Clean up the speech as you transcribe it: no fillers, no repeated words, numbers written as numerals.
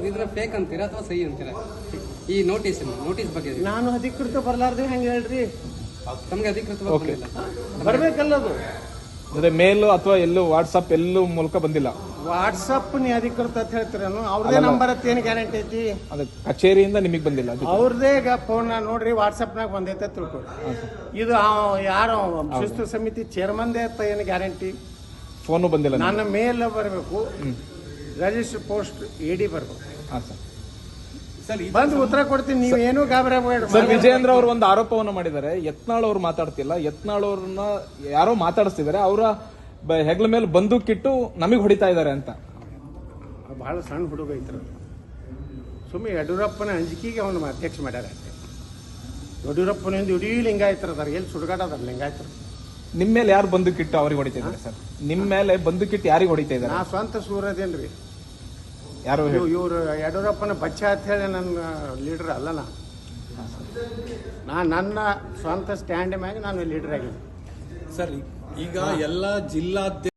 ಇದ್ರ ಫೇಕ್ ಅಂತೀರಾ ಅಥವಾ ಸಹಿ ಅಂತೀರಾ? ಈ ನೋಟಿಸ್ ಬಗ್ಗೆ ನಾನು ಅಧಿಕೃತ ಬರ್ಲಾರ್ದೆ ಹೆಂಗೆ ಹೇಳ್ರಿ? ತಮ್ಗೆ ಅಧಿಕೃತ ಬರ್ಬೇಕಲ್ಲ ಅದು. ಅಂದ್ರೆ ಮೇಲ್ ಅಥವಾ ಎಲ್ಲೂ ವಾಟ್ಸಪ್ ಎಲ್ಲೂ ಮೂಲಕ ಬಂದಿಲ್ಲ. ವಾಟ್ಸಪ್ ನೀ ಅಧಿಕೃತ ಅಂತ ಹೇಳ್ತೀರೇನು? ಅವ್ರದೇ ನಂಬರ್ ಅಂತ ಏನು ಗ್ಯಾರಂಟಿ ಐತಿ? ಅದು ಕಚೇರಿಯಿಂದ ನಿಮಗೆ ಬಂದಿಲ್ಲ. ಅವ್ರದೇ ಫೋನ್ ನೋಡ್ರಿ ವಾಟ್ಸಪ್ನಾಗ ಬಂದೈತೆ ತಿಳ್ಕೊಳಿ. ಇದು ಯಾರು ಶಿಸ್ತು ಸಮಿತಿ ಚೇರ್ಮನ್ದೇ ಅಂತ ಏನು ಗ್ಯಾರಂಟಿ? ಫೋನು ಬಂದಿಲ್ಲ. ನನ್ನ ಮೇಲ್ ಬರಬೇಕು, ರಿಜಿಸ್ಟರ್ ಪೋಸ್ಟ್ ಎಡಿ ಬರಬೇಕು. ಬಂದು ಉತ್ತರ ಕೊಡ್ತೀನಿ, ನೀವೇನು ಗಾಬರಿ ಆಗಬೇಡಿ. ಸರ್, ವಿಜಯೇಂದ್ರ ಅವರು ಒಂದು ಆರೋಪವನ್ನು ಮಾಡಿದ್ದಾರೆ. ಯತ್ನಾಳ್ ಅವರು ಮಾತಾಡ್ತಿಲ್ಲ, ಯತ್ನಾಳ್ ಅವ್ರನ್ನ ಯಾರೋ ಮಾತಾಡಿಸ್ತಿದ್ದಾರೆ, ಅವರ ಹೆಗ್ಲ ಮೇಲೆ ಬಂದೂಕಿಟ್ಟು ನಮಗೆ ಹೊಡಿತಾ ಇದ್ದಾರೆ ಅಂತ. ಬಹಳ ಸಣ್ಣ ಹುಡುಗ ಐತ್ರ. ಸುಮ್ಮನೆ ಯಡಿಯೂರಪ್ಪನ ಅಂಜಿಕೆಗೆ ಅವನು ಅಧ್ಯಕ್ಷ ಮಾಡ್ಯಾರ. ಯಡಿಯೂರಪ್ಪನಿಂದ ಇಡೀ ಲಿಂಗಾಯತರದಾರ, ಎಲ್ಲಿ ಸುಡುಗಾಡದಾರ ಲಿಂಗಾಯತರು. ನಿಮ್ಮ ಮೇಲೆ ಯಾರು ಬಂದೂಕಿಟ್ಟು ಅವ್ರಿಗೆ ಹೊಡಿತಾ ಇದ್ದಾರೆ ಸರ್? ನಿಮ್ಮ ಮೇಲೆ ಬಂದೂಕಿಟ್ಟು ಯಾರಿಗೆ ಹೊಡಿತಾ ಇದ್ದಾರೆ? ನಾ ಸ್ವಂತ ಸೂರದೇನ್ರಿ. ಯಾರು ಇವರು ಯಡಿಯೂರಪ್ಪನ ಬಚ್ಚ ಅಂತ ಹೇಳಿ ನನ್ನ ಲೀಡರ್ ಅಲ್ಲ. ನನ್ನ ಸ್ವಂತ ಸ್ಟ್ಯಾಂಡ್ ಮ್ಯಾಗ ನಾನು ಲೀಡರ್ ಆಗಿದ್ದೆ ಸರ್. ಈಗ ಎಲ್ಲ ಜಿಲ್ಲಾಧ್ಯಕ್ಷ